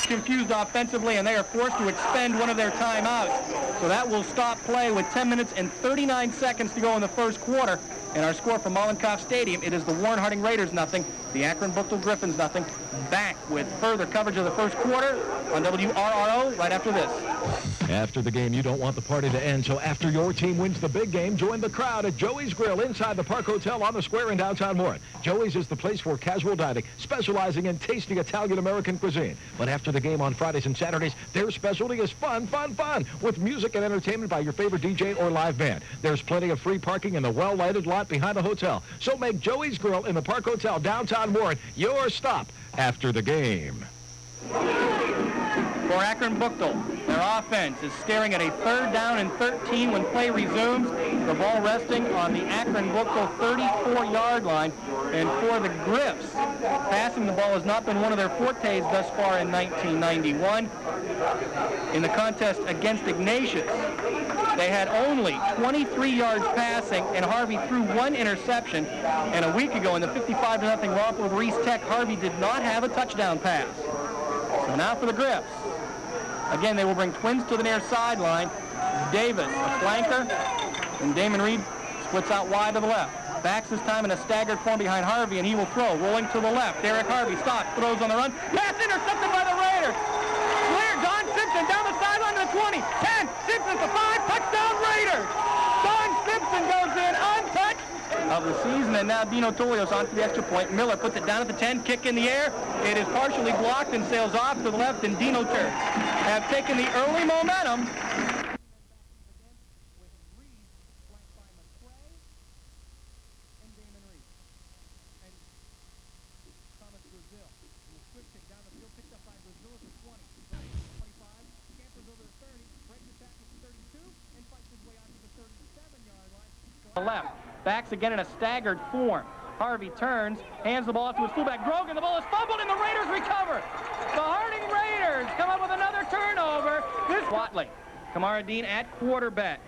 confused offensively, and they are forced to expend one of their timeouts. So that will stop play with 10 minutes and 39 seconds to go in the first quarter. And our score from Mollenkopf Stadium, it is the Warren Harding Raiders nothing, the Akron Buchtel Griffins nothing. Back with further coverage of the first quarter on WRRO right after this. After the game, you don't want the party to end, so after your team wins the big game, join the crowd at Joey's Grill inside the Park Hotel on the Square in downtown Warren. Joey's is the place for casual dining, specializing in tasty Italian-American cuisine. But after the game on Fridays and Saturdays, their specialty is fun, fun, fun, with music and entertainment by your favorite DJ or live band. There's plenty of free parking in the well-lighted lot behind the hotel. So make Joey's Grill in the Park Hotel downtown Warren your stop after the game. For Akron Buchtel, their offense is staring at a 3rd down and 13 when play resumes. The ball resting on the Akron Buchtel 34-yard line. And for the Griffs, passing the ball has not been one of their fortes thus far in 1991. In the contest against Ignatius, they had only 23 yards passing, and Harvey threw 1 interception. And a week ago in the 55-0 romp over East Tech, Harvey did not have a touchdown pass. So now for the Griffs. Again, they will bring twins to the near sideline. Davis, a flanker, and Damon Reed splits out wide to the left. Backs this time in a staggered form behind Harvey, and he will throw. Rolling to the left. Derek Harvey stops, throws on the run. Pass intercepted by the Raiders. Clear, Don Simpson down the sideline to the 20. 10, Simpson to 5, touchdown Raiders. Don Simpson goes in untouched of the season, and now Dino Tolios onto the extra point. Miller puts it down at the 10, kick in the air. It is partially blocked and sails off to the left, and Dino Turks have taken the early momentum. Left. Backs again in a staggered form. Harvey turns, hands the ball off to his fullback, Grogan. The ball is fumbled, and the Raiders recover. The Harding Raiders come up with another turnover. This Watley, Kamara Dean at quarterback.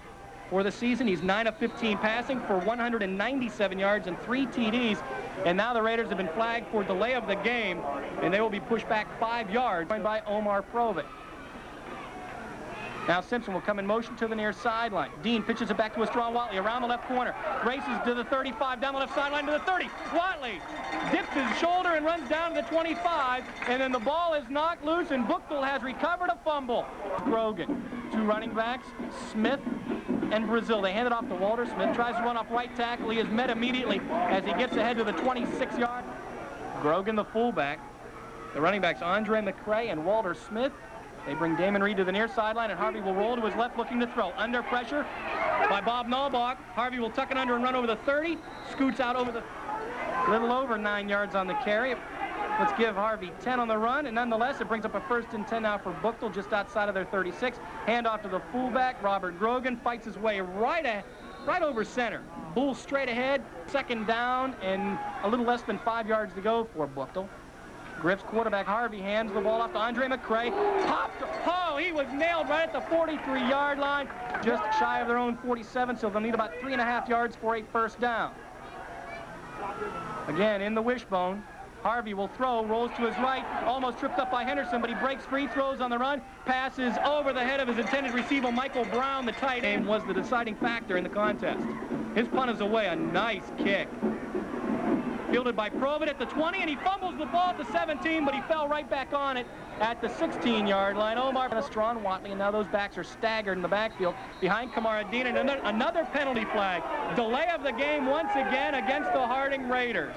For the season, he's 9 of 15 passing for 197 yards and 3 TDs. And now the Raiders have been flagged for delay of the game, and they will be pushed back 5 yards by Omar Provic. Now Simpson will come in motion to the near sideline. Dean pitches it back to a strong Watley around the left corner. Races to the 35, down the left sideline to the 30. Watley dips his shoulder and runs down to the 25. And then the ball is knocked loose, and Buchtel has recovered a fumble. Grogan, 2 running backs, Smith and Brazil. They hand it off to Walter. Smith tries to run off right tackle. He is met immediately as he gets ahead to the 26-yard. Grogan, the fullback. The running backs, Andre McCray and Walter Smith. They bring Damon Reed to the near sideline, and Harvey will roll to his left looking to throw. Under pressure by Bob Nalbach. Harvey will tuck it under and run over the 30. Scoots out over the little over 9 yards on the carry. Let's give Harvey 10 on the run, and nonetheless, it brings up a 1st and 10 now for Buchtel just outside of their 36. Hand off to the fullback. Robert Grogan fights his way right over center. Bull straight ahead. 2nd down, and a little less than 5 yards to go for Buchtel. Griff's quarterback Harvey hands the ball off to Andre McCray. Popped. Oh, he was nailed right at the 43-yard line. Just shy of their own 47, so they'll need about 3.5 yards for a 1st down. Again, in the wishbone. Harvey will throw, rolls to his right, almost tripped up by Henderson, but he breaks free, throws on the run, passes over the head of his intended receiver, Michael Brown. The tight end was the deciding factor in the contest. His punt is away, a nice kick. Fielded by Provic at the 20, and he fumbles the ball at the 17, but he fell right back on it at the 16-yard line. Omar and a strong Watley, and now those backs are staggered in the backfield behind Kamara Dean, and another penalty flag. Delay of the game once again against the Harding Raiders.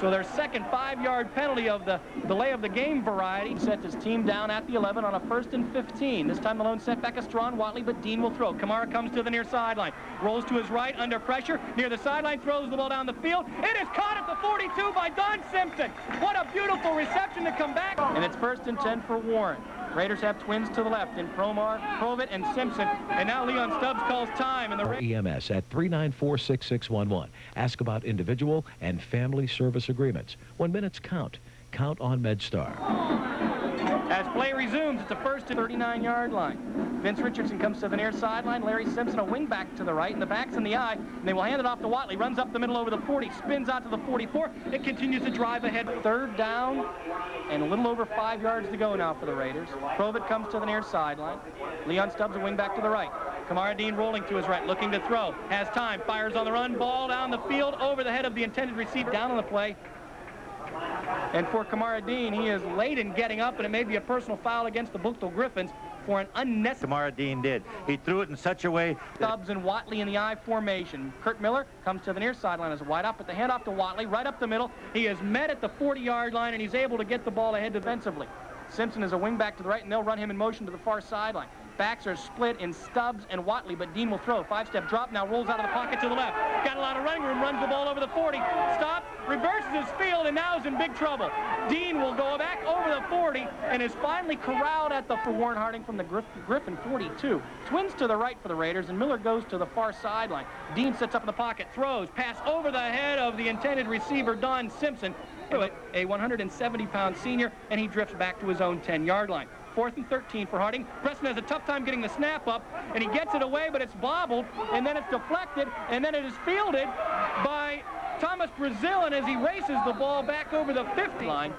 So their second 5-yard penalty of the delay of the game variety sets his team down at the 11 on a 1st and 15. This time Malone sent back a strong Watley, but Dean will throw. Kamara comes to the near sideline. Rolls to his right under pressure. Near the sideline, throws the ball down the field. It is caught at the 42 by Don Simpson. What a beautiful reception to come back. And it's 1st and 10 for Warren. Raiders have twins to the left in Provic and Simpson. And now Leon Stubbs calls time. And the EMS at 394-6611. Ask about individual and family service agreements. When minutes count, count on MedStar. As play resumes, it's a first to 39-yard line. Vince Richardson comes to the near sideline. Larry Simpson, a wing back to the right, and the back's in the eye. And they will hand it off to Watley. Runs up the middle over the 40, spins out to the 44. It continues to drive ahead. Third down, and a little over 5 yards to go now for the Raiders. Provitt comes to the near sideline. Leon Stubbs, a wing back to the right. Kamara Dean rolling to his right, looking to throw. Has time, fires on the run, ball down the field, over the head of the intended receiver, down on the play. And for Kamara Dean, he is late in getting up, and it may be a personal foul against the Buchtel Griffins for an unnecessary. Kamara Dean did. He threw it in such a way. Stubbs and Watley in the I formation. Kurt Miller comes to the near sideline as a wideout, but the handoff to Watley right up the middle. He is met at the 40-yard line, and he's able to get the ball ahead defensively. Simpson is a wing back to the right, and they'll run him in motion to the far sideline. Backs are split in Stubbs and Watley, but Dean will throw. Five-step drop, now rolls out of the pocket to the left. Got a lot of running room, runs the ball over the 40. Stops, reverses his field, and now is in big trouble. Dean will go back over the 40 and is finally corralled at the for Warren Harding from the Griffin 42. Twins to the right for the Raiders, and Miller goes to the far sideline. Dean sets up in the pocket, throws, pass over the head of the intended receiver, Don Simpson. A 170-pound senior, and he drifts back to his own 10-yard line. 4th and 13 for Harding. Preston has a tough time getting the snap up, and he gets it away, but it's bobbled, and then it's deflected, and then it is fielded by Thomas Brazilian as he races the ball back over the 50 line.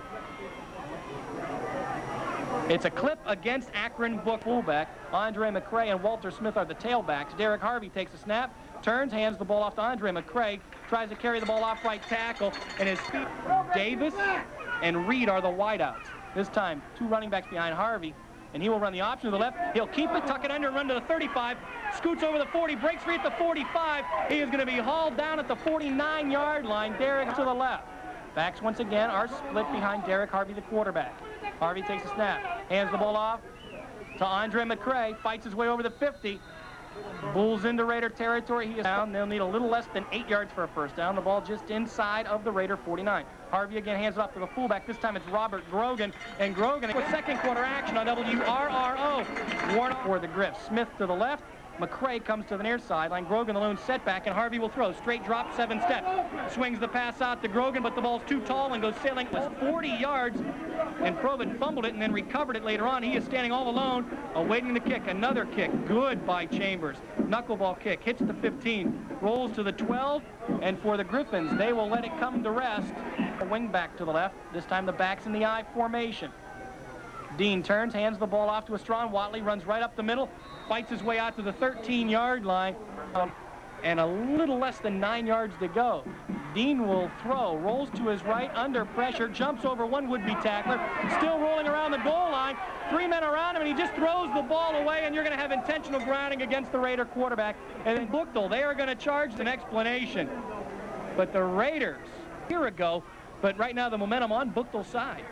It's a clip against Akron fullback. Andre McCray and Walter Smith are the tailbacks. Derek Harvey takes a snap, turns, hands the ball off to Andre McCray, tries to carry the ball off right tackle, and his feet. Davis and Reed are the wideouts. This time, 2 running backs behind Harvey, and he will run the option to the left. He'll keep it, tuck it under, and run to the 35. Scoots over the 40, breaks free at the 45. He is going to be hauled down at the 49-yard line. Derek to the left. Backs once again are split behind Derek Harvey, the quarterback. Harvey takes a snap, hands the ball off to Andre McCray, fights his way over the 50. Bulls into Raider territory. He is down. They'll need a little less than 8 yards for a first down. The ball just inside of the Raider 49. Harvey again hands it off to the fullback. This time it's Robert Grogan. And Grogan with second quarter action on WRRO. Warner for the Griff. Smith to the left. McCray comes to the near sideline. Grogan the lone setback, and Harvey will throw. Straight drop, 7 steps. Swings the pass out to Grogan, but the ball's too tall and goes sailing. It was 40 yards, and Provitt fumbled it and then recovered it later on. He is standing all alone, awaiting the kick. Another kick, good by Chambers. Knuckleball kick, hits the 15, rolls to the 12, and for the Griffins, they will let it come to rest. A wing back to the left. This time the back's in the I formation. Dean turns, hands the ball off to Estrawn. Watley runs right up the middle, fights his way out to the 13-yard line, and a little less than 9 yards to go. Dean will throw, rolls to his right, under pressure, jumps over one would-be tackler, still rolling around the goal line, 3 men around him, and he just throws the ball away, and you're going to have intentional grounding against the Raider quarterback. And then Buchtel, they are going to charge an explanation. But the Raiders, a year ago, but right now the momentum on Buchtel's side.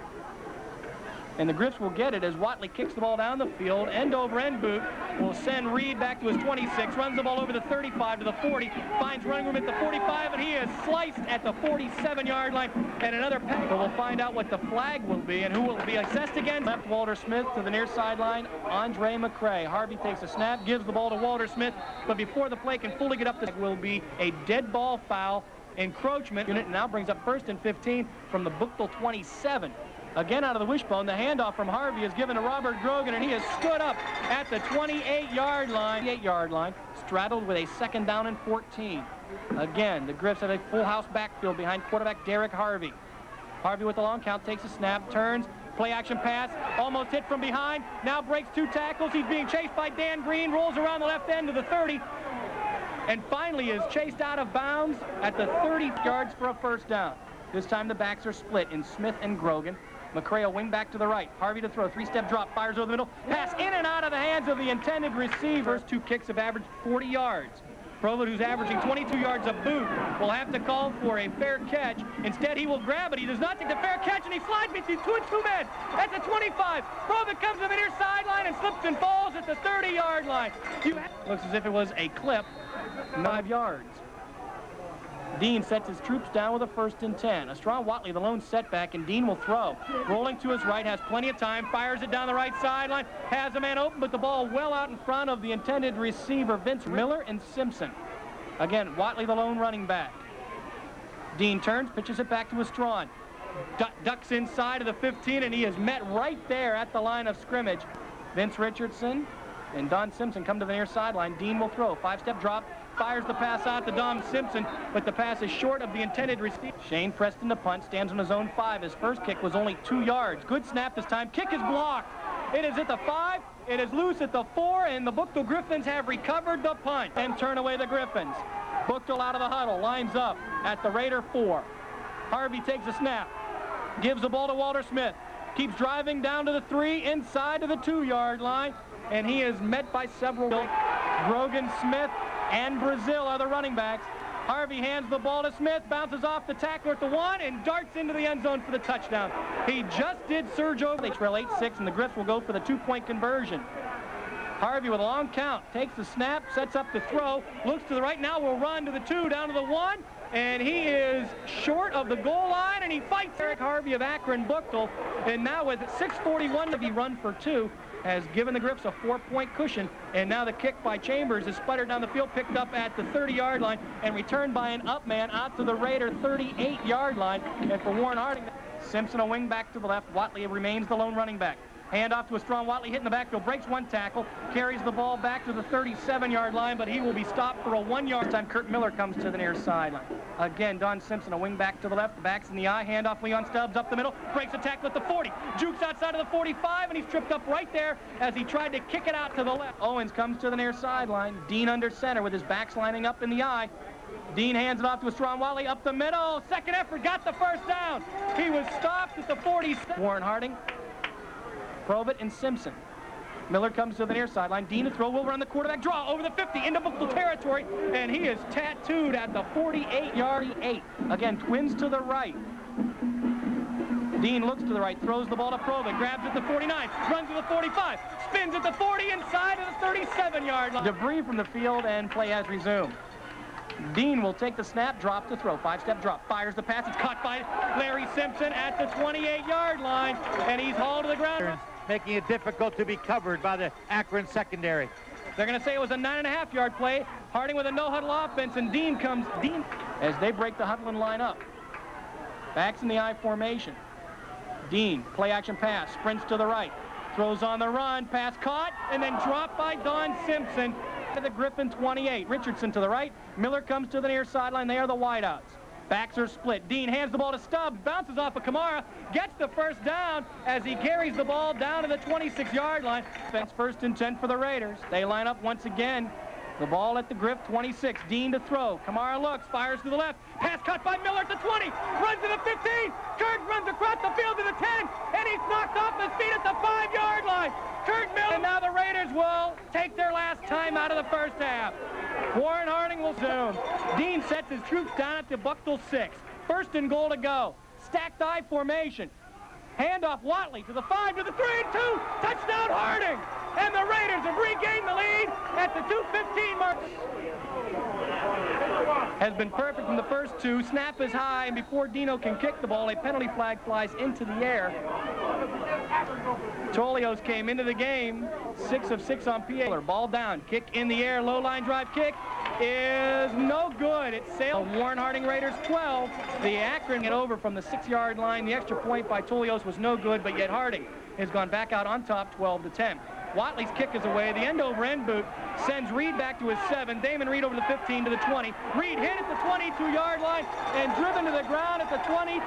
And the Griffs will get it as Watley kicks the ball down the field. End over end boot will send Reed back to his 26. Runs the ball over the 35 to the 40. Finds running room at the 45, and he is sliced at the 47-yard line. And another pass. But we'll find out what the flag will be and who will be assessed against. Left Walter Smith to the near sideline. Andre McCray. Harvey takes a snap, gives the ball to Walter Smith. But before the play can fully get up, will be a dead ball foul. Encroachment. Unit now brings up 1st and 15 from the Buchtel 27. Again out of the wishbone, the handoff from Harvey is given to Robert Grogan, and he has stood up at the 28-yard line. Straddled with a 2nd down and 14. Again, the Griffs have a full house backfield behind quarterback Derek Harvey. Harvey with the long count takes a snap, turns, play action pass, almost hit from behind, now breaks 2 tackles. He's being chased by Dan Green, rolls around the left end to the 30, and finally is chased out of bounds at the 30 yards for a first down. This time the backs are split in Smith and Grogan. McCray will wing back to the right. Harvey to throw. 3-step drop. Fires over the middle. Pass in and out of the hands of the intended receivers. 2 kicks have averaged 40 yards. Provitt, who's averaging 22 yards a boot, will have to call for a fair catch. Instead, he will grab it. He does not take the fair catch, and he slides between 2 men. That's a 25. Provitt comes to the near sideline and slips and falls at the 30-yard line. Looks as if it was a clip. 5 yards. Dean sets his troops down with a 1st and 10. Estrawn Watley, the lone setback, and Dean will throw. Rolling to his right, has plenty of time, fires it down the right sideline, has a man open, but the ball well out in front of the intended receiver, Vince Miller and Simpson. Again, Watley, the lone running back. Dean turns, pitches it back to Estrawn. ducks inside of the 15, and he is met right there at the line of scrimmage. Vince Richardson and Don Simpson come to the near sideline. Dean will throw. 5-step drop. Fires the pass out to Don Simpson, but the pass is short of the intended receiver. Shane Preston, the punt, stands on his own 5. His first kick was only 2 yards. Good snap this time. Kick is blocked. It is at the 5. It is loose at the 4, and the Buchtel Griffins have recovered the punt and turn away the Griffins. Buchtel out of the huddle, lines up at the Raider 4. Harvey takes a snap, gives the ball to Walter Smith, keeps driving down to the 3, inside to the 2-yard line, and he is met by several. Grogan, Smith, and Brazil are the running backs. Harvey hands the ball to Smith, bounces off the tackler at the 1, and darts into the end zone for the touchdown. He just did surge over. They trail 8-6, and the Griffs will go for the 2-point conversion. Harvey with a long count, takes the snap, sets up the throw, looks to the right, now will run to the 2, down to the 1, and he is short of the goal line, and he fights Eric Harvey of Akron Buchtel, and now with 6:41 to be run for 2, has given the Griffs a 4-point cushion, and now the kick by Chambers is sputtered down the field, picked up at the 30-yard line, and returned by an up man out to the Raider 38-yard line, and for Warren Harding, Simpson a wing back to the left, Watley remains the lone running back. Hand off to a strong Watley, hitting the backfield, breaks 1 tackle, carries the ball back to the 37-yard line, but he will be stopped for a 1-yard. This time Kurt Miller comes to the near sideline. Again, Don Simpson, a wing back to the left, the back's in the eye, hand off Leon Stubbs up the middle, breaks a tackle at the 40, jukes outside of the 45, and he's tripped up right there as he tried to kick it out to the left. Owens comes to the near sideline, Dean under center with his backs lining up in the eye. Dean hands it off to a strong Watley up the middle, second effort, got the first down. He was stopped at the 47. Warren Harding, Probert, and Simpson. Miller comes to the near sideline. Dean to throw, will run the quarterback draw over the 50 into Buchtel territory, and he is tattooed at the 48-yard 8. Again, twins to the right. Dean looks to the right, throws the ball to Probert, grabs at the 49, runs to the 45, spins at the 40, inside of the 37-yard line. Debris from the field, and play has resumed. Dean will take the snap, drop to throw, 5-step drop, fires the pass, it's caught by Larry Simpson at the 28-yard line, and he's hauled to the ground. Making it difficult to be covered by the Akron secondary. They're going to say it was a 9.5-yard play. Harding with a no-huddle offense, and Dean as they break the huddle and line up. Backs in the I formation. Dean, play-action pass, sprints to the right, throws on the run, pass caught, and then dropped by Don Simpson to the Griffin 28. Richardson to the right. Miller comes to the near sideline. They are the wideouts. Backs are split. Dean hands the ball to Stubbs, bounces off of Kamara, gets the first down as he carries the ball down to the 26-yard line. That's 1st and 10 for the Raiders. They line up once again. The ball at the Griff 26. Dean to throw. Kamara looks, fires to the left. Pass cut by Miller at the 20. Runs to the 15. Kurt runs across the field to the 10. And he's knocked off his feet at the 5-yard line. Kurt Miller. And now the Raiders will take their last time out of the first half. Warren Harding will zoom. Dean sets his troops down at the Buchtel 6. 1st and goal to go. Stacked I formation. Handoff Watley to the 5, to the 3, and 2. Touchdown Harding. And the Raiders have regained the lead at the 2:15 mark. Has been perfect from the first 2. Snap is high, and before Dino can kick the ball, a penalty flag flies into the air. Tolios came into the game, 6 of 6 on PA. Ball down, kick in the air, low line drive kick is no good. It sailed. Warren Harding Raiders 12. The Akron get over from the 6-yard line. The extra point by Tolios was no good, but yet Harding has gone back out on top, 12-10. Watley's kick is away. The end-over-end boot sends Reed back to his 7. Damon Reed over the 15 to the 20. Reed hit at the 22-yard line and driven to the ground at the 23.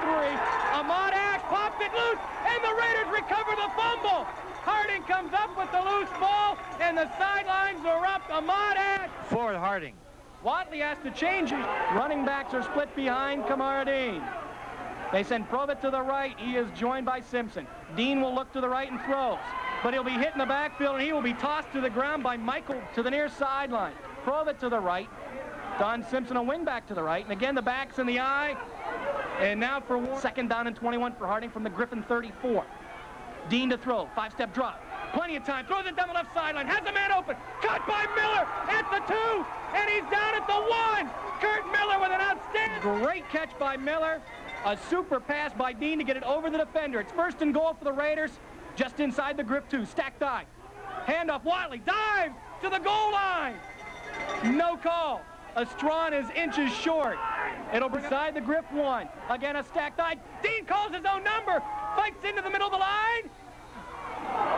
Ahmad Ash pops it loose, and the Raiders recover the fumble. Harding comes up with the loose ball, and the sidelines erupt. Ahmad Ash. For Harding. Watley has to change it. Running backs are split behind Kamara Dean. They send Probert to the right. He is joined by Simpson. Dean will look to the right and throws, but he'll be hit in the backfield, and he will be tossed to the ground by Michael to the near sideline. Probert to the right. Don Simpson a wing back to the right, and again the back's in the eye. And now for 2nd down and 21 for Harding from the Griffin 34. Dean to throw, 5-step drop. Plenty of time, throws it down the left sideline, has a man open, caught by Miller at the 2, and he's down at the 1. Kurt Miller with an outstanding, great catch by Miller. A super pass by Dean to get it over the defender. It's 1st and goal for the Raiders, just inside the Griff 2, stacked eye. Handoff, Watley dives to the goal line. No call. Estron is inches short. It'll be beside the Griff 1. Again, a stacked eye. Dean calls his own number. Fights into the middle of the line.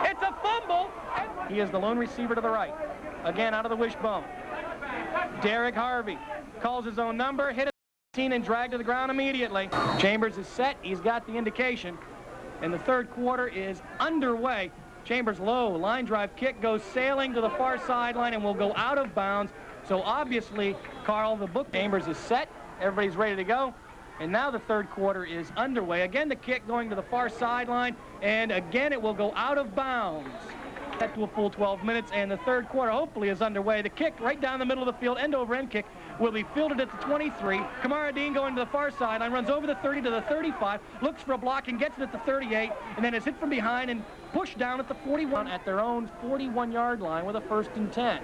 It's a fumble. He is the lone receiver to the right. Again, out of the wishbone. Derek Harvey calls his own number, hit it and dragged to the ground immediately. Chambers is set. He's got the indication. And the third quarter is underway. Chambers low, line drive kick goes sailing to the far sideline and will go out of bounds. So obviously, Carl, the book Chambers is set. Everybody's ready to go. And now the third quarter is underway. Again, the kick going to the far sideline, and again it will go out of bounds. That to a full 12 minutes, and the third quarter hopefully is underway. The kick right down the middle of the field, end-over-end kick, will be fielded at the 23. Kamara Dean going to the far sideline, runs over the 30 to the 35, looks for a block and gets it at the 38, and then is hit from behind and pushed down at the 41 at their own 41-yard line with a 1st and 10.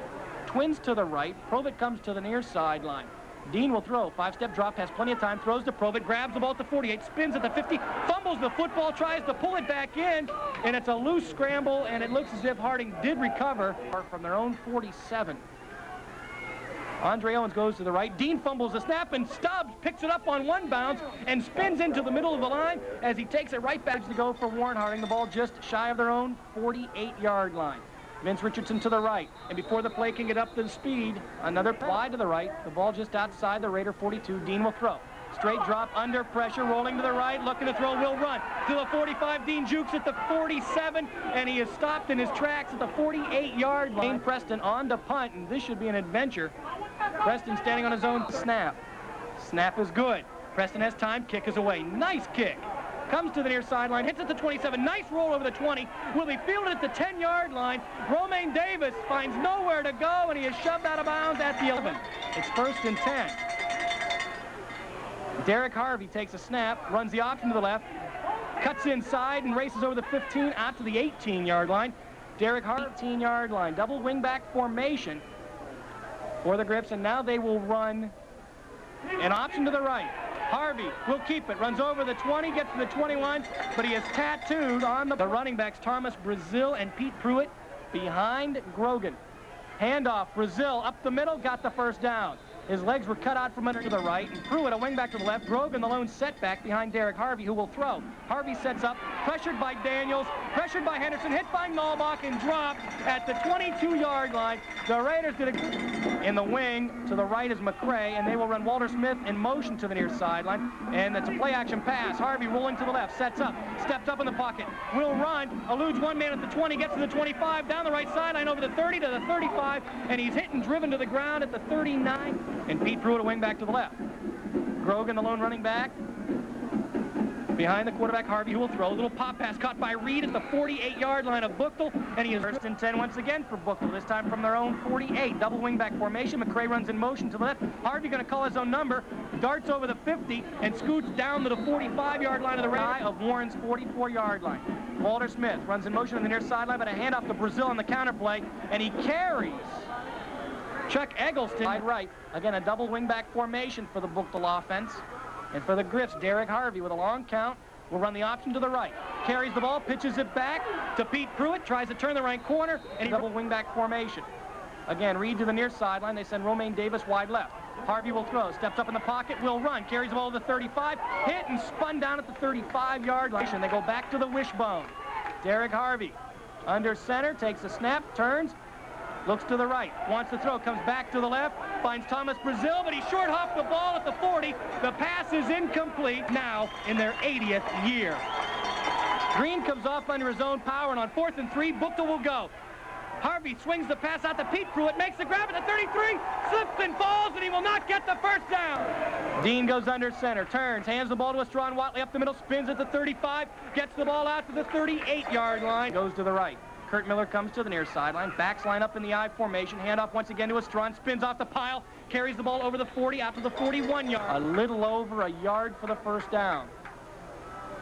Twins to the right. Provitt comes to the near sideline. Dean will throw. 5-step drop, has plenty of time, throws to Provitt, grabs the ball at the 48, spins at the 50, fumbles the football, tries to pull it back in, and it's a loose scramble, and it looks as if Harding did recover from their own 47. Andre Owens goes to the right. Dean fumbles the snap, and Stubbs picks it up on one bounce and spins into the middle of the line as he takes it right back to go for Warren Harding. The ball just shy of their own 48-yard line. Vince Richardson to the right, and before the play can get up to the speed, another ply to the right. The ball just outside the Raider 42. Dean will throw. Straight drop, under pressure, rolling to the right, looking to throw, will run. To the 45, Dean jukes at the 47, and he is stopped in his tracks at the 48-yard line. Dane Preston on to punt, and this should be an adventure. Preston standing on his own snap. Snap is good. Preston has time, kick is away. Nice kick. Comes to the near sideline, hits at the 27, nice roll over the 20, will be fielded at the 10-yard line. Romaine Davis finds nowhere to go, and he is shoved out of bounds at the 11. It's 1st and 10. Derek Harvey takes a snap, runs the option to the left, cuts inside and races over the 15 out to the 18-yard line. Derek Harvey, 18-yard line, double wingback formation for the Griffs, and now they will run an option to the right. Harvey will keep it, runs over the 20, gets to the 21, but he is tattooed on the running backs, Thomas Brazil and Pete Pruitt, behind Grogan. Handoff, Brazil up the middle, got the first down. His legs were cut out from under to the right, and Pruitt a wingback to the left. Grogan the lone setback behind Derek Harvey, who will throw. Harvey sets up, pressured by Daniels, pressured by Henderson, hit by Nalbach, and dropped at the 22-yard line. The Raiders did it in the wing. To the right is McCray, and they will run Walter Smith in motion to the near sideline, and it's a play-action pass. Harvey rolling to the left, sets up, steps up in the pocket, will run, eludes one man at the 20, gets to the 25, down the right sideline over the 30 to the 35, and he's hit and driven to the ground at the 39. And Pete Pruitt a wing back to the left. Grogan, the lone running back. Behind the quarterback, Harvey, who will throw. A little pop pass caught by Reed at the 48-yard line of Buchtel. And he is 1st and 10 once again for Buchtel, this time from their own 48. Double wingback formation. McCray runs in motion to the left. Harvey going to call his own number. Darts over the 50 and scoots down to the 45-yard line of the Raiders of Warren's 44-yard line. Walter Smith runs in motion on the near sideline, but a handoff to Brazil on the counterplay. And he carries Chuck Eggleston wide right. Again, a double wingback formation for the Buchtel offense. And for the Griffs, Derek Harvey with a long count will run the option to the right. Carries the ball, pitches it back to Pete Pruitt, tries to turn the right corner, and he double wingback formation. Again, Reed to the near sideline. They send Romaine Davis wide left. Harvey will throw, steps up in the pocket, will run, carries the ball to the 35, hit and spun down at the 35-yard line. They go back to the wishbone. Derek Harvey under center, takes a snap, turns, looks to the right, wants to throw, comes back to the left, finds Thomas Brazil, but he short hopped the ball at the 40. The pass is incomplete now in their 80th year. Green comes off under his own power, and on 4th and 3, Buchtel will go. Harvey swings the pass out to Pete Pruitt, makes the grab at the 33, slips and falls, and he will not get the first down. Dean goes under center, turns, hands the ball to Strawn Watley up the middle, spins at the 35, gets the ball out to the 38-yard line, goes to the right. Kurt Miller comes to the near sideline, backs line up in the I formation, handoff once again to Estrun, spins off the pile, carries the ball over the 40 out to the 41-yard. A little over a yard for the first down.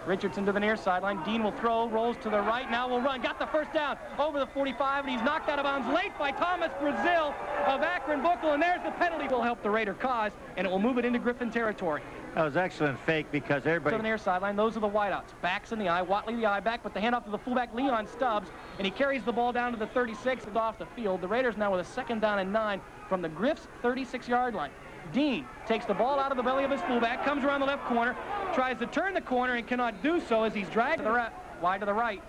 Richardson to the near sideline, Dean will throw, rolls to the right, now will run, got the first down over the 45, and he's knocked out of bounds late by Thomas Brazil of Akron Buchtel, and there's the penalty. Will help the Raider cause, and it will move it into Griffin territory. That was excellent fake because everybody... To the near sideline, those are the wideouts. Backs in the eye, Watley the eye back, but the handoff to the fullback, Leon Stubbs, and he carries the ball down to the 36 off the field. The Raiders now with a 2nd down and 9 from the Griffs' 36-yard line. Dean takes the ball out of the belly of his fullback, comes around the left corner, tries to turn the corner and cannot do so as he's dragged wide to the right.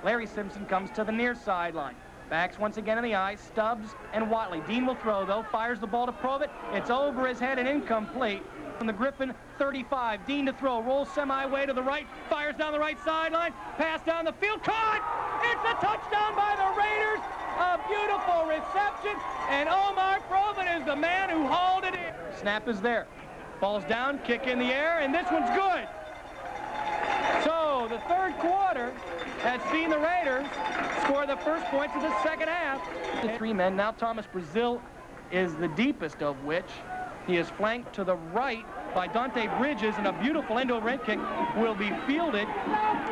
Larry Simpson comes to the near sideline. Backs once again in the eye, Stubbs and Watley. Dean will throw, though, fires the ball to Provett. It's over his head and incomplete. From the Griffin 35, Dean to throw, rolls semi-way to the right, fires down the right sideline, pass down the field, caught! It's a touchdown by the Raiders! A beautiful reception, and Omar Provett is the man who hauled it in. Snap is there. Ball's down, kick in the air, and this one's good. So the third quarter has seen the Raiders score the first points of the second half. The three men. Now Thomas Brazil is the deepest of which. He is flanked to the right by Dante Bridges, and a beautiful end-over-end kick will be fielded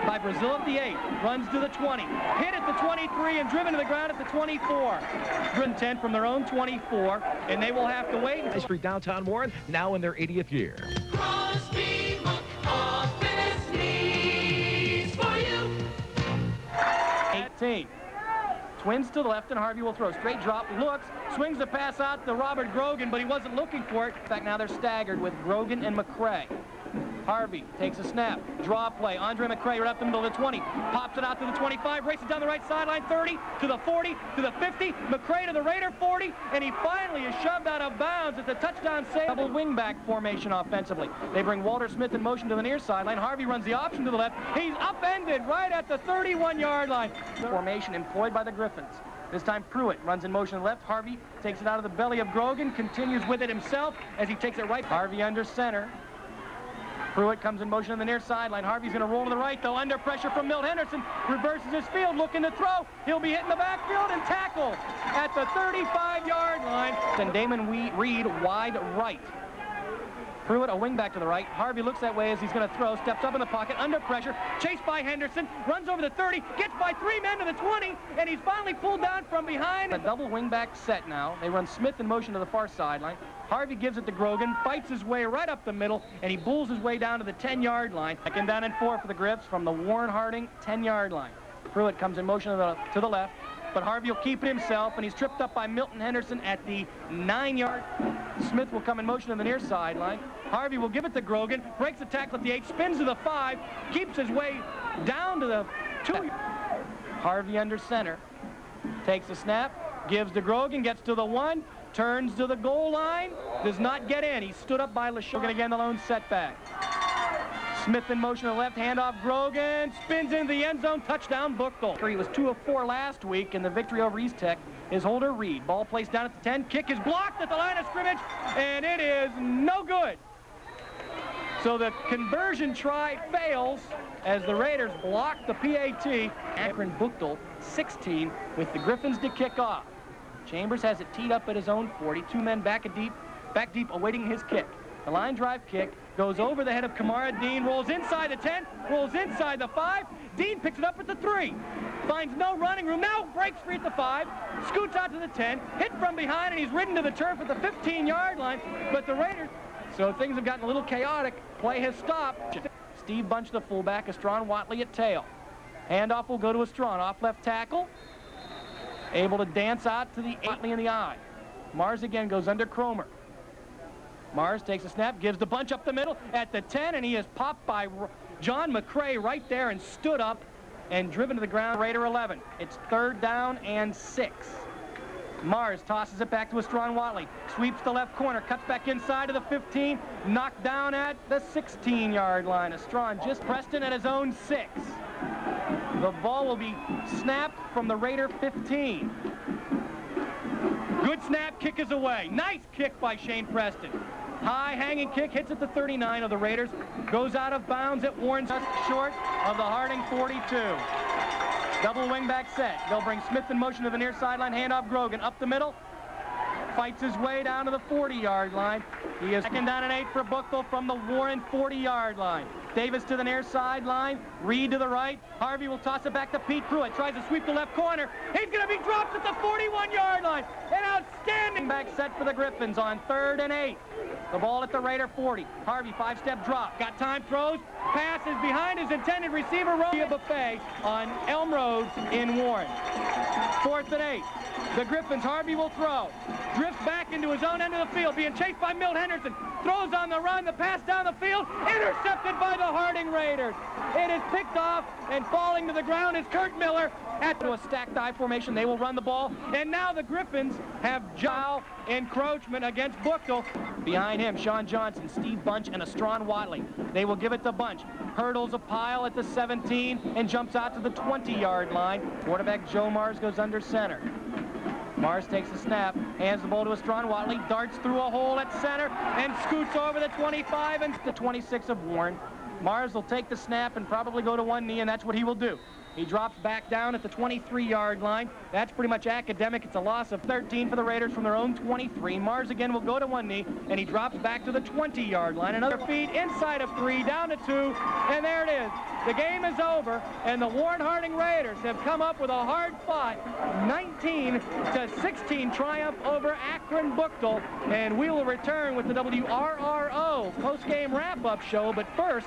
by Brazil at the 8. Runs to the 20. Hit at the 23 and driven to the ground at the 24. Driven 10 from their own 24, and they will have to wait. High Street, downtown Warren, now in their 80th year. Crosby, office needs for you. 18. Twins to the left, and Harvey will throw. Straight drop, looks, swings the pass out to Robert Grogan, but he wasn't looking for it. In fact, now they're staggered with Grogan and McCray. Harvey takes a snap, draw play. Andre McCray right up the middle of the 20. Pops it out to the 25, races down the right sideline, 30, to the 40, to the 50. McCray to the Raider 40, and he finally is shoved out of bounds. It's a touchdown save. Double wingback formation offensively. They bring Walter Smith in motion to the near sideline. Harvey runs the option to the left. He's upended right at the 31-yard line. Formation employed by the Griffins. This time Pruitt runs in motion to the left. Harvey takes it out of the belly of Grogan, continues with it himself as he takes it right. Harvey under center. Pruitt comes in motion on the near sideline. Harvey's going to roll to the right, though, under pressure from Milt Henderson. Reverses his field, looking to throw. He'll be hitting the backfield and tackled at the 35-yard line. And Damon Reed wide right. Pruitt, a wingback to the right. Harvey looks that way as he's going to throw. Steps up in the pocket, under pressure. Chased by Henderson. Runs over the 30. Gets by three men to the 20. And he's finally pulled down from behind. A double wingback set now. They run Smith in motion to the far sideline. Harvey gives it to Grogan, fights his way right up the middle, and he bulls his way down to the 10-yard line. Second down and 4 for the Griffs from the Warren Harding 10-yard line. Pruitt comes in motion to the left, but Harvey will keep it himself, and he's tripped up by Milton Henderson at the 9-yard. Smith will come in motion to the near sideline. Harvey will give it to Grogan, breaks the tackle at the 8, spins to the 5, keeps his way down to the 2. Harvey under center, takes the snap, gives to Grogan, gets to the 1, turns to the goal line, does not get in. He's stood up by LaShawn. Again, the lone setback. Smith in motion to the left, handoff Grogan, spins into the end zone, touchdown Buchtel. He was 2 of 4 last week in the victory over East Tech. His holder Reed. Ball placed down at the 10, kick is blocked at the line of scrimmage, and it is no good. So the conversion try fails as the Raiders block the PAT. Akron Buchtel, 16, with the Griffins to kick off. Chambers has it teed up at his own 40. 2 men back deep, awaiting his kick. The line drive kick goes over the head of Kamara. Dean rolls inside the 10, rolls inside the 5. Dean picks it up at the 3. Finds no running room. Now breaks free at the 5. Scoots out to the 10. Hit from behind, and he's ridden to the turf at the 15-yard line. But the Raiders, so things have gotten a little chaotic. Play has stopped. Steve Bunch, the fullback. Estron Watley at tail. Handoff will go to Estron. Off left tackle. Able to dance out to the 8 in the eye. Mars again goes under Cromer. Mars takes a snap, gives the bunch up the middle at the 10, and he is popped by John McCray right there and stood up and driven to the ground. Raider 11. It's 3rd down and 6. Mars tosses it back to Estron Watley. Sweeps the left corner, cuts back inside to the 15, knocked down at the 16-yard line. Estron just Preston at his own 6. The ball will be snapped from the Raider 15. Good snap, kick is away. Nice kick by Shane Preston. High hanging kick, hits at the 39 of the Raiders. Goes out of bounds at Warren, just short of the Harding 42. Double wingback set. They'll bring Smith in motion to the near sideline. Handoff Grogan up the middle. Fights his way down to the 40-yard line. He is 2nd down and 8 for Buchtel from the Warren 40-yard line. Davis to the near sideline. Reed to the right. Harvey will toss it back to Pete Pruitt. Tries to sweep the left corner. He's going to be dropped at the 41-yard line. An outstanding back set for the Griffins on 3rd and 8. The ball at the Raider 40. Harvey, 5-step drop. Got time, throws. Pass is behind his intended receiver, Buffet, on Elm Road in Warren. 4th and 8. The Griffins, Harvey will throw. Drifts back into his own end of the field, being chased by Milt Henderson. Throws on the run, the pass down the field, intercepted by the Harding Raiders. It is picked off, and falling to the ground is Kurt Miller. At a stacked I formation, they will run the ball. And now the Griffins have Jow encroachment against Buchtel. Behind him, Sean Johnson, Steve Bunch, and Astron Watley. They will give it to Bunch. Hurdles a pile at the 17 and jumps out to the 20-yard line. Quarterback Joe Mars goes under center. Mars takes the snap, hands the ball to Astron Watley, darts through a hole at center, and scoots over the 25 and the 26 of Warren. Mars will take the snap and probably go to one knee, and that's what he will do. He drops back down at the 23-yard line. That's pretty much academic. It's a loss of 13 for the Raiders from their own 23. Mars again will go to one knee, and he drops back to the 20-yard line. Another feed inside of 3, down to 2, and there it is. The game is over, and the Warren Harding Raiders have come up with a hard-fought 19-16 triumph over Akron Buchtel, and we will return with the WRRO post-game wrap-up show. But first,